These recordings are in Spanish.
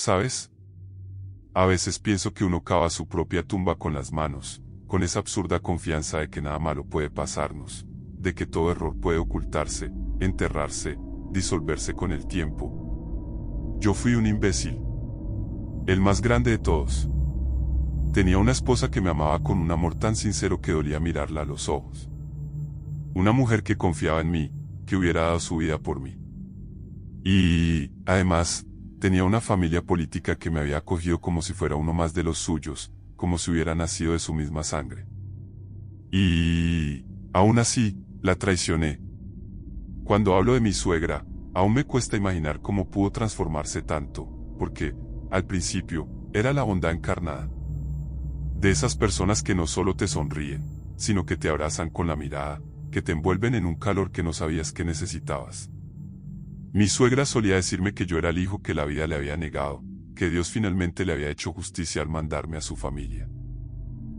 ¿sabes? A veces pienso que uno cava su propia tumba con las manos, con esa absurda confianza de que nada malo puede pasarnos, de que todo error puede ocultarse, enterrarse, disolverse con el tiempo. Yo fui un imbécil. El más grande de todos. Tenía una esposa que me amaba con un amor tan sincero que dolía mirarla a los ojos. Una mujer que confiaba en mí, que hubiera dado su vida por mí. Y, además, tenía una familia política que me había acogido como si fuera uno más de los suyos, como si hubiera nacido de su misma sangre. Y, aún así, la traicioné. Cuando hablo de mi suegra, aún me cuesta imaginar cómo pudo transformarse tanto, porque, al principio, era la bondad encarnada. De esas personas que no solo te sonríen, sino que te abrazan con la mirada, que te envuelven en un calor que no sabías que necesitabas. Mi suegra solía decirme que yo era el hijo que la vida le había negado, que Dios finalmente le había hecho justicia al mandarme a su familia.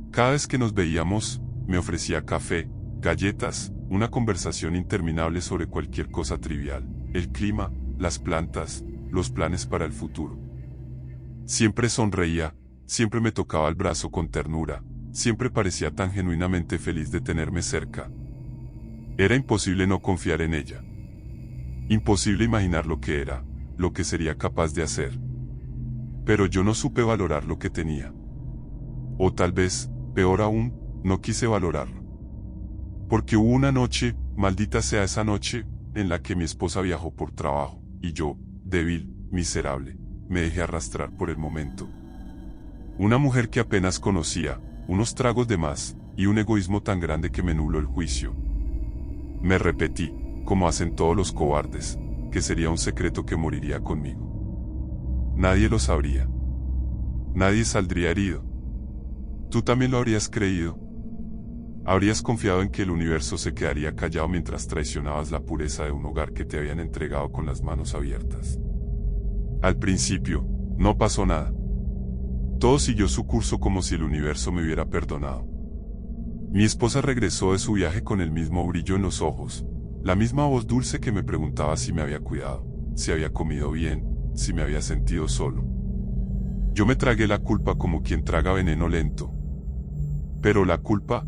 Cada vez que nos veíamos, me ofrecía café, galletas, una conversación interminable sobre cualquier cosa trivial, el clima, las plantas, los planes para el futuro. Siempre sonreía, siempre me tocaba el brazo con ternura, siempre parecía tan genuinamente feliz de tenerme cerca. Era imposible no confiar en ella. Imposible imaginar lo que era, lo que sería capaz de hacer. Pero yo no supe valorar lo que tenía. O tal vez, peor aún, no quise valorarlo. Porque hubo una noche, maldita sea esa noche, en la que mi esposa viajó por trabajo, y yo, débil, miserable, me dejé arrastrar por el momento. Una mujer que apenas conocía, unos tragos de más, y un egoísmo tan grande que me nubló el juicio. Me repetí, como hacen todos los cobardes, que sería un secreto que moriría conmigo. Nadie lo sabría. Nadie saldría herido. Tú también lo habrías creído. Habrías confiado en que el universo se quedaría callado mientras traicionabas la pureza de un hogar que te habían entregado con las manos abiertas. Al principio, no pasó nada. Todo siguió su curso como si el universo me hubiera perdonado. Mi esposa regresó de su viaje con el mismo brillo en los ojos, la misma voz dulce que me preguntaba si me había cuidado, si había comido bien, si me había sentido solo. Yo me tragué la culpa como quien traga veneno lento. Pero la culpa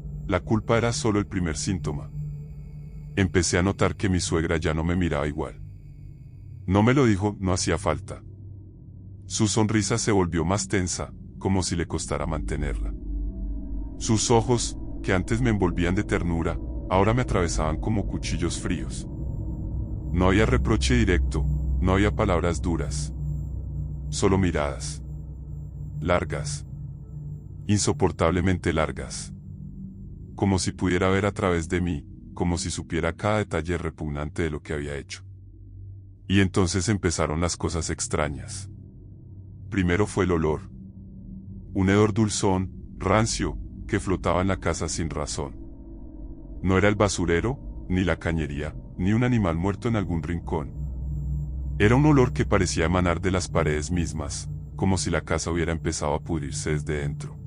era solo el primer síntoma. Empecé a notar que mi suegra ya no me miraba igual. No me lo dijo, no hacía falta. Su sonrisa se volvió más tensa, como si le costara mantenerla. Sus ojos, que antes me envolvían de ternura, ahora me atravesaban como cuchillos fríos. No había reproche directo, no había palabras duras. Solo miradas. Largas. Insoportablemente largas. Como si pudiera ver a través de mí, como si supiera cada detalle repugnante de lo que había hecho. Y entonces empezaron las cosas extrañas. Primero fue el olor. Un hedor dulzón, rancio, que flotaba en la casa sin razón. No era el basurero, ni la cañería, ni un animal muerto en algún rincón. Era un olor que parecía emanar de las paredes mismas, como si la casa hubiera empezado a pudrirse desde dentro.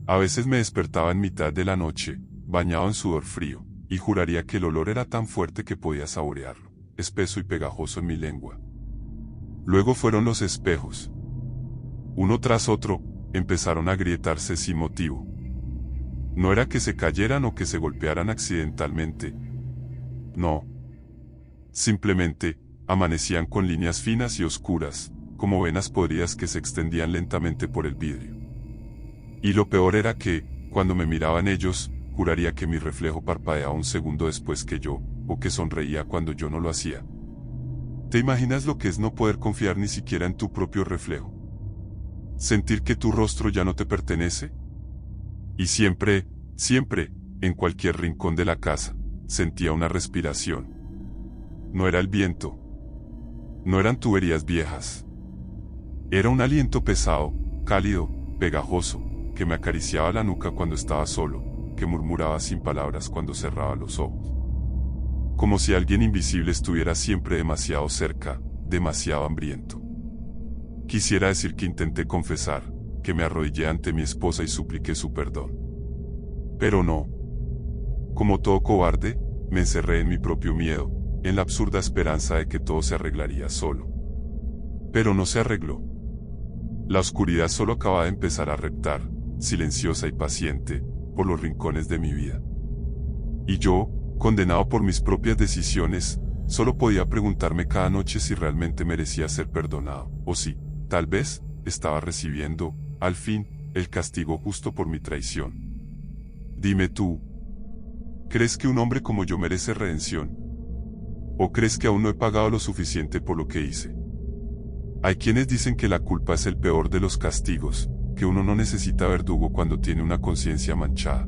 A veces me despertaba en mitad de la noche, bañado en sudor frío, y juraría que el olor era tan fuerte que podía saborearlo, espeso y pegajoso en mi lengua. Luego fueron los espejos. Uno tras otro, empezaron a agrietarse sin motivo. No era que se cayeran o que se golpearan accidentalmente. No. Simplemente, amanecían con líneas finas y oscuras, como venas podridas que se extendían lentamente por el vidrio. Y lo peor era que, cuando me miraban ellos, juraría que mi reflejo parpadeaba un segundo después que yo, o que sonreía cuando yo no lo hacía. ¿Te imaginas lo que es no poder confiar ni siquiera en tu propio reflejo? Sentir que tu rostro ya no te pertenece. Y siempre, en cualquier rincón de la casa, sentía una respiración. No era el viento. No eran tuberías viejas. Era un aliento pesado, cálido, pegajoso, que me acariciaba la nuca cuando estaba solo, que murmuraba sin palabras cuando cerraba los ojos. Como si alguien invisible estuviera siempre demasiado cerca, demasiado hambriento. Quisiera decir que intenté confesar, que me arrodillé ante mi esposa y supliqué su perdón. Pero no. Como todo cobarde, me encerré en mi propio miedo, en la absurda esperanza de que todo se arreglaría solo. Pero no se arregló. La oscuridad solo acababa de empezar a reptar, silenciosa y paciente, por los rincones de mi vida. Y yo, condenado por mis propias decisiones, solo podía preguntarme cada noche si realmente merecía ser perdonado, o si, tal vez, estaba recibiendo, al fin, el castigo justo por mi traición. Dime tú, ¿crees que un hombre como yo merece redención? ¿O crees que aún no he pagado lo suficiente por lo que hice? Hay quienes dicen que la culpa es el peor de los castigos, que uno no necesita verdugo cuando tiene una conciencia manchada.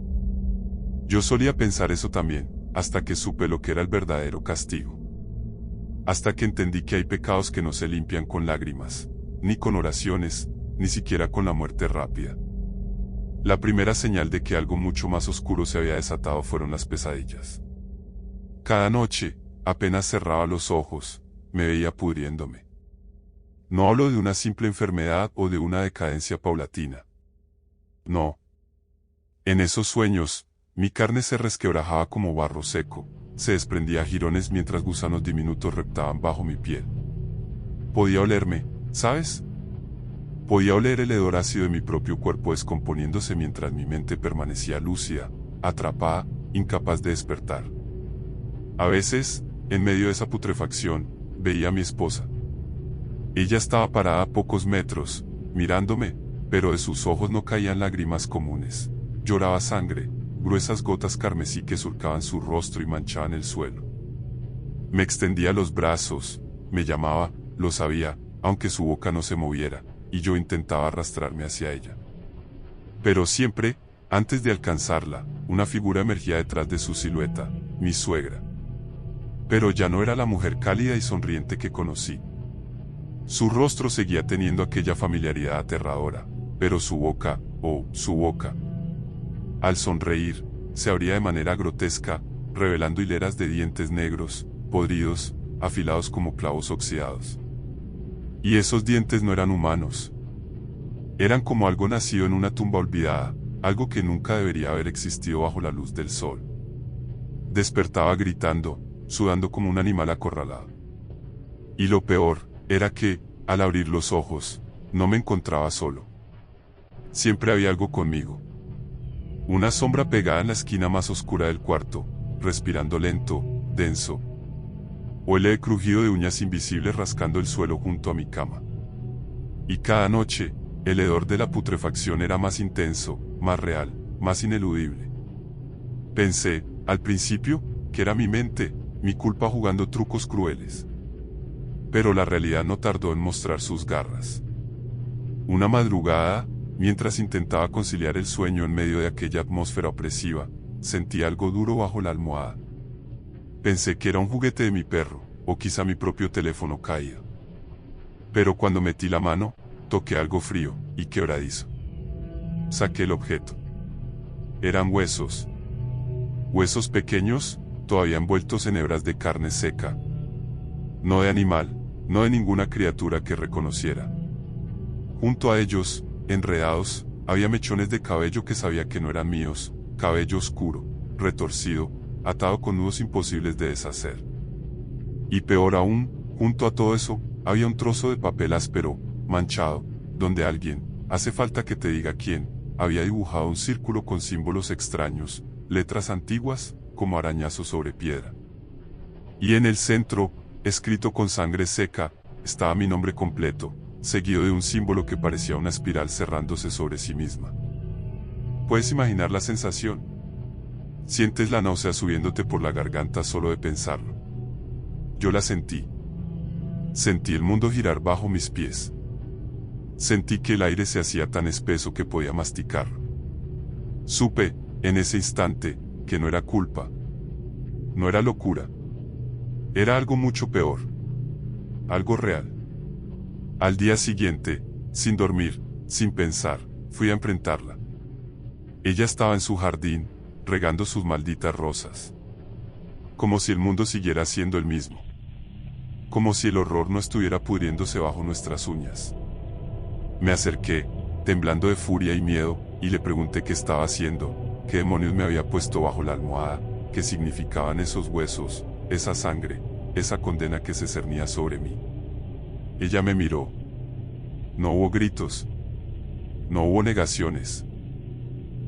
Yo solía pensar eso también, hasta que supe lo que era el verdadero castigo. Hasta que entendí que hay pecados que no se limpian con lágrimas, ni con oraciones, ni siquiera con la muerte rápida. La primera señal de que algo mucho más oscuro se había desatado fueron las pesadillas. Cada noche, apenas cerraba los ojos, me veía pudriéndome. No hablo de una simple enfermedad o de una decadencia paulatina. No. En esos sueños, mi carne se resquebrajaba como barro seco, se desprendía a jirones mientras gusanos diminutos reptaban bajo mi piel. Podía olerme, ¿sabes? Podía oler el hedor ácido de mi propio cuerpo descomponiéndose mientras mi mente permanecía lúcida, atrapada, incapaz de despertar. A veces, en medio de esa putrefacción, veía a mi esposa. Ella estaba parada a pocos metros, mirándome, pero de sus ojos no caían lágrimas comunes. Lloraba sangre, gruesas gotas carmesí que surcaban su rostro y manchaban el suelo. Me extendía los brazos, me llamaba, lo sabía, aunque su boca no se moviera, y yo intentaba arrastrarme hacia ella. Pero siempre, antes de alcanzarla, una figura emergía detrás de su silueta, mi suegra. Pero ya no era la mujer cálida y sonriente que conocí. Su rostro seguía teniendo aquella familiaridad aterradora, pero su boca, su boca, al sonreír, se abría de manera grotesca, revelando hileras de dientes negros, podridos, afilados como clavos oxidados. Y esos dientes no eran humanos. Eran como algo nacido en una tumba olvidada, algo que nunca debería haber existido bajo la luz del sol. Despertaba gritando, sudando como un animal acorralado. Y lo peor, era que, al abrir los ojos, no me encontraba solo. Siempre había algo conmigo. Una sombra pegada en la esquina más oscura del cuarto, respirando lento, denso. O el crujido de uñas invisibles rascando el suelo junto a mi cama. Y cada noche, el hedor de la putrefacción era más intenso, más real, más ineludible. Pensé, al principio, que era mi mente, mi culpa jugando trucos crueles. Pero la realidad no tardó en mostrar sus garras. Una madrugada, mientras intentaba conciliar el sueño en medio de aquella atmósfera opresiva, sentí algo duro bajo la almohada. Pensé que era un juguete de mi perro, o quizá mi propio teléfono caído. Pero cuando metí la mano, toqué algo frío y quebradizo. Saqué el objeto. Eran huesos. Huesos pequeños, todavía envueltos en hebras de carne seca. No de animal, no de ninguna criatura que reconociera. Junto a ellos, enredados, había mechones de cabello que sabía que no eran míos, cabello oscuro, retorcido, atado con nudos imposibles de deshacer. Y peor aún, junto a todo eso, había un trozo de papel áspero, manchado, donde alguien, hace falta que te diga quién, había dibujado un círculo con símbolos extraños, letras antiguas, como arañazos sobre piedra. Y en el centro, escrito con sangre seca, estaba mi nombre completo, seguido de un símbolo que parecía una espiral cerrándose sobre sí misma. ¿Puedes imaginar la sensación? Sientes la náusea subiéndote por la garganta solo de pensarlo. Yo la sentí. Sentí el mundo girar bajo mis pies. Sentí que el aire se hacía tan espeso que podía masticarlo. Supe, en ese instante, que no era culpa. No era locura. Era algo mucho peor. Algo real. Al día siguiente, sin dormir, sin pensar, fui a enfrentarla. Ella estaba en su jardín, regando sus malditas rosas. Como si el mundo siguiera siendo el mismo. Como si el horror no estuviera pudriéndose bajo nuestras uñas. Me acerqué, temblando de furia y miedo, y le pregunté qué estaba haciendo, qué demonios me había puesto bajo la almohada, qué significaban esos huesos, esa sangre, esa condena que se cernía sobre mí. Ella me miró. No hubo gritos, No hubo negaciones.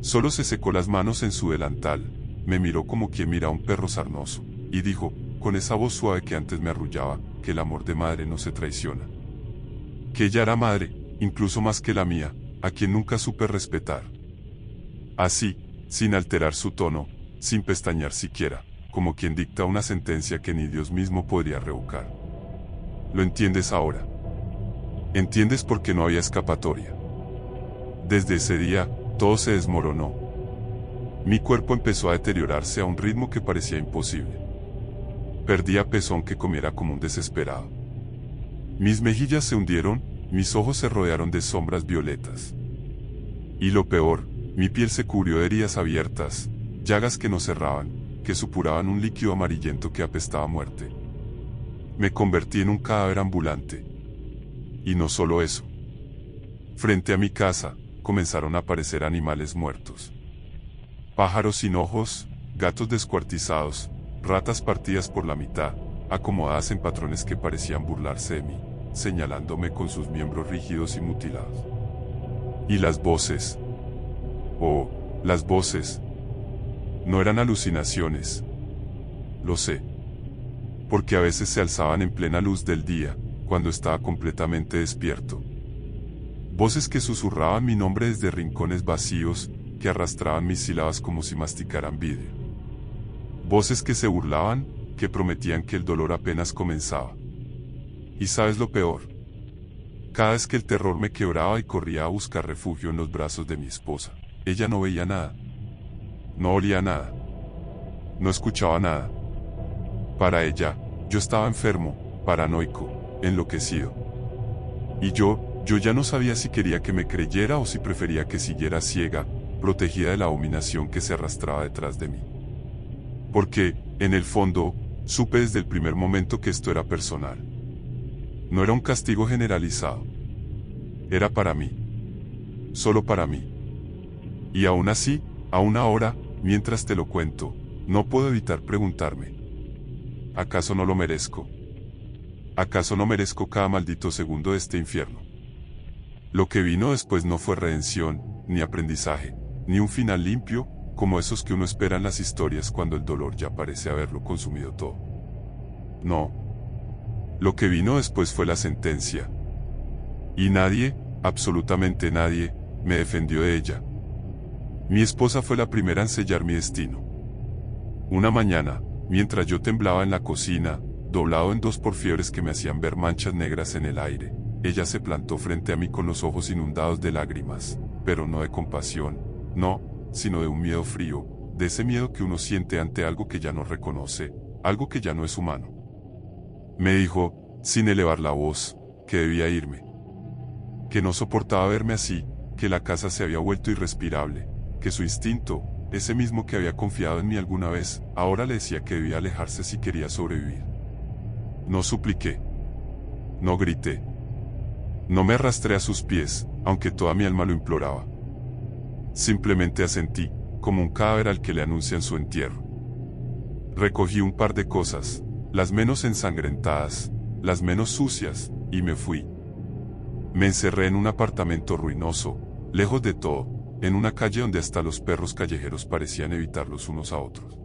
Solo se secó las manos en su delantal, me miró como quien mira a un perro sarnoso, y dijo, con esa voz suave que antes me arrullaba, que el amor de madre no se traiciona. Que ella era madre, incluso más que la mía, a quien nunca supe respetar. Así, sin alterar su tono, sin pestañear siquiera, como quien dicta una sentencia que ni Dios mismo podría revocar. ¿Lo entiendes ahora? ¿Entiendes por qué no había escapatoria? Desde ese día, todo se desmoronó. Mi cuerpo empezó a deteriorarse a un ritmo que parecía imposible. Perdía pezón que comiera como un desesperado. Mis mejillas se hundieron, mis ojos se rodearon de sombras violetas. Y lo peor, mi piel se cubrió de heridas abiertas, llagas que no cerraban, que supuraban un líquido amarillento que apestaba a muerte. Me convertí en un cadáver ambulante. Y no solo eso. Frente a mi casa, comenzaron a aparecer animales muertos. Pájaros sin ojos, gatos descuartizados, ratas partidas por la mitad, acomodadas en patrones que parecían burlarse de mí, señalándome con sus miembros rígidos y mutilados. Y las voces. Oh, las voces. No eran alucinaciones. Lo sé. Porque a veces se alzaban en plena luz del día, cuando estaba completamente despierto. Voces que susurraban mi nombre desde rincones vacíos, que arrastraban mis sílabas como si masticaran vidrio. Voces que se burlaban, que prometían que el dolor apenas comenzaba. ¿Y sabes lo peor? Cada vez que el terror me quebraba y corría a buscar refugio en los brazos de mi esposa, ella no veía nada. No olía nada. No escuchaba nada. Para ella, yo estaba enfermo, paranoico, enloquecido. Y yo ya no sabía si quería que me creyera o si prefería que siguiera ciega, protegida de la abominación que se arrastraba detrás de mí. Porque, en el fondo, supe desde el primer momento que esto era personal. No era un castigo generalizado. Era para mí. Solo para mí. Y aún así, aún ahora, mientras te lo cuento, no puedo evitar preguntarme: ¿acaso no lo merezco? ¿Acaso no merezco cada maldito segundo de este infierno? Lo que vino después no fue redención, ni aprendizaje, ni un final limpio, como esos que uno espera en las historias cuando el dolor ya parece haberlo consumido todo. No. Lo que vino después fue la sentencia. Y nadie, absolutamente nadie, me defendió de ella. Mi esposa fue la primera en sellar mi destino. Una mañana, mientras yo temblaba en la cocina, doblado en dos por fiebres que me hacían ver manchas negras en el aire, ella se plantó frente a mí con los ojos inundados de lágrimas, pero no de compasión, no, sino de un miedo frío, de ese miedo que uno siente ante algo que ya no reconoce, algo que ya no es humano. Me dijo, sin elevar la voz, que debía irme. Que no soportaba verme así, que la casa se había vuelto irrespirable, que su instinto, ese mismo que había confiado en mí alguna vez, ahora le decía que debía alejarse si quería sobrevivir. No supliqué. No grité. No me arrastré a sus pies, aunque toda mi alma lo imploraba. Simplemente asentí, como un cadáver al que le anuncian su entierro. Recogí un par de cosas, las menos ensangrentadas, las menos sucias, y me fui. Me encerré en un apartamento ruinoso, lejos de todo, en una calle donde hasta los perros callejeros parecían evitarlos unos a otros.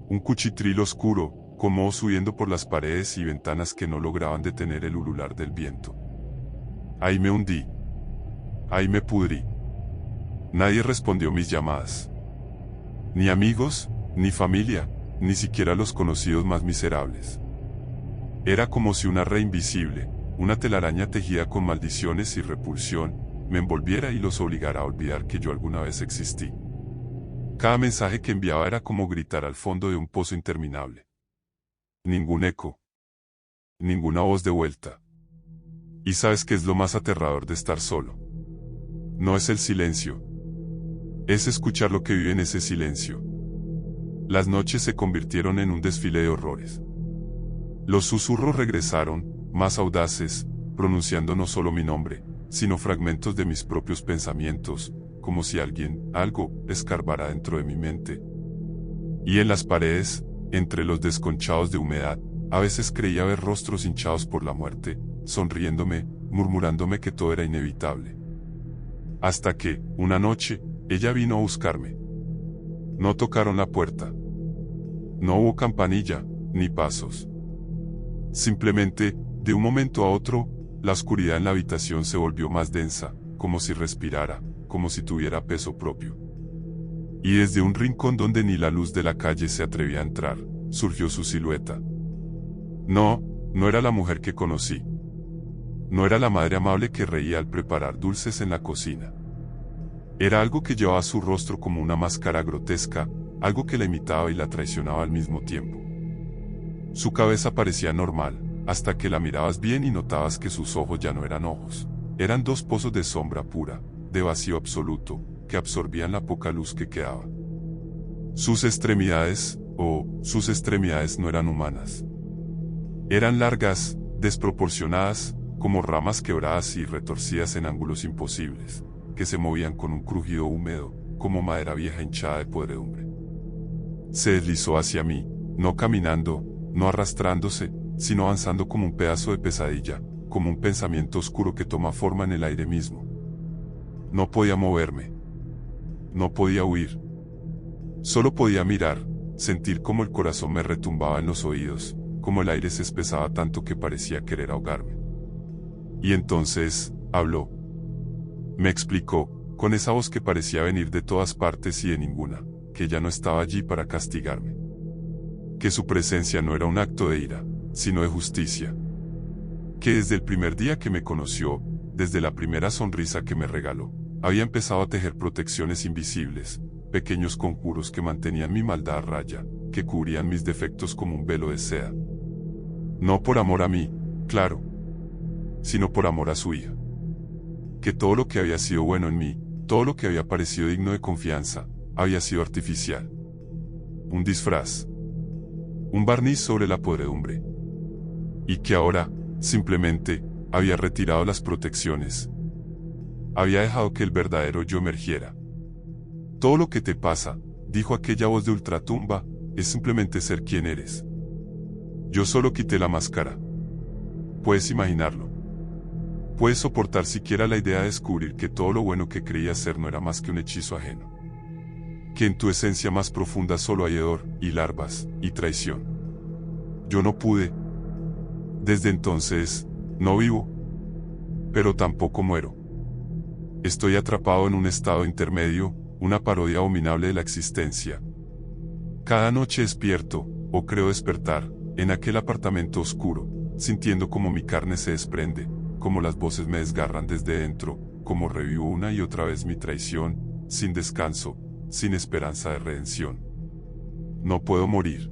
Un cuchitril oscuro, como huyendo por las paredes y ventanas que no lograban detener el ulular del viento. Ahí me hundí. Ahí me pudrí. Nadie respondió mis llamadas. Ni amigos, ni familia, ni siquiera los conocidos más miserables. Era como si una red invisible, una telaraña tejida con maldiciones y repulsión, me envolviera y los obligara a olvidar que yo alguna vez existí. Cada mensaje que enviaba era como gritar al fondo de un pozo interminable. Ningún eco. Ninguna voz de vuelta. ¿Y sabes qué es lo más aterrador de estar solo? No es el silencio. Es escuchar lo que vive en ese silencio. Las noches se convirtieron en un desfile de horrores. Los susurros regresaron, más audaces, pronunciando no solo mi nombre, sino fragmentos de mis propios pensamientos, como si algo, escarbara dentro de mi mente. Y en las paredes, entre los desconchados de humedad, a veces creía ver rostros hinchados por la muerte, sonriéndome, murmurándome que todo era inevitable. Hasta que, una noche, ella vino a buscarme. No tocaron la puerta. No hubo campanilla, ni pasos. Simplemente, de un momento a otro, la oscuridad en la habitación se volvió más densa, como si respirara, como si tuviera peso propio. Y desde un rincón donde ni la luz de la calle se atrevía a entrar, surgió su silueta. No, no era la mujer que conocí. No era la madre amable que reía al preparar dulces en la cocina. Era algo que llevaba su rostro como una máscara grotesca, algo que la imitaba y la traicionaba al mismo tiempo. Su cabeza parecía normal, hasta que la mirabas bien y notabas que sus ojos ya no eran ojos. Eran dos pozos de sombra pura, de vacío absoluto, que absorbían la poca luz que quedaba. Sus extremidades no eran humanas. Eran largas, desproporcionadas, como ramas quebradas y retorcidas en ángulos imposibles, que se movían con un crujido húmedo, como madera vieja hinchada de podredumbre. Se deslizó hacia mí, no caminando, no arrastrándose, sino avanzando como un pedazo de pesadilla, como un pensamiento oscuro que toma forma en el aire mismo. No podía moverme. No podía huir. Solo podía mirar, sentir cómo el corazón me retumbaba en los oídos, como el aire se espesaba tanto que parecía querer ahogarme. Y entonces, habló. Me explicó, con esa voz que parecía venir de todas partes y de ninguna, que ya no estaba allí para castigarme. Que su presencia no era un acto de ira, sino de justicia. Que desde el primer día que me conoció, desde la primera sonrisa que me regaló, había empezado a tejer protecciones invisibles, pequeños conjuros que mantenían mi maldad a raya, que cubrían mis defectos como un velo de seda. No por amor a mí, claro, sino por amor a su hija. Que todo lo que había sido bueno en mí, todo lo que había parecido digno de confianza, había sido artificial. Un disfraz. Un barniz sobre la podredumbre. Y que ahora, simplemente, había retirado las protecciones. Había dejado que el verdadero yo emergiera. Todo lo que te pasa, dijo aquella voz de ultratumba, es simplemente ser quien eres. Yo solo quité la máscara. Puedes imaginarlo. Puedes soportar siquiera la idea de descubrir que todo lo bueno que creías ser no era más que un hechizo ajeno. Que en tu esencia más profunda solo hay hedor, y larvas, y traición. Yo no pude. Desde entonces, no vivo. Pero tampoco muero. Estoy atrapado en un estado intermedio, una parodia abominable de la existencia. Cada noche despierto, o creo despertar, en aquel apartamento oscuro, sintiendo como mi carne se desprende, como las voces me desgarran desde dentro, como revivo una y otra vez mi traición, sin descanso, sin esperanza de redención. No puedo morir.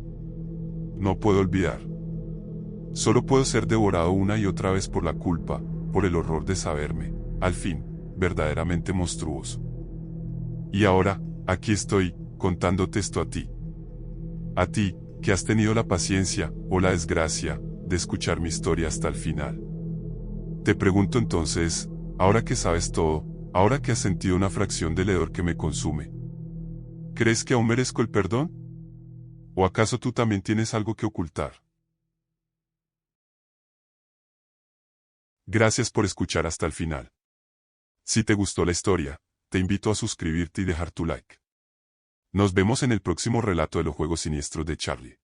No puedo olvidar. Solo puedo ser devorado una y otra vez por la culpa, por el horror de saberme, al fin, verdaderamente monstruoso. Y ahora, aquí estoy, contándote esto a ti. A ti, que has tenido la paciencia, o la desgracia, de escuchar mi historia hasta el final. Te pregunto entonces, ahora que sabes todo, ahora que has sentido una fracción del hedor que me consume, ¿crees que aún merezco el perdón? ¿O acaso tú también tienes algo que ocultar? Gracias por escuchar hasta el final. Si te gustó la historia, te invito a suscribirte y dejar tu like. Nos vemos en el próximo relato de los juegos siniestros de Charlie.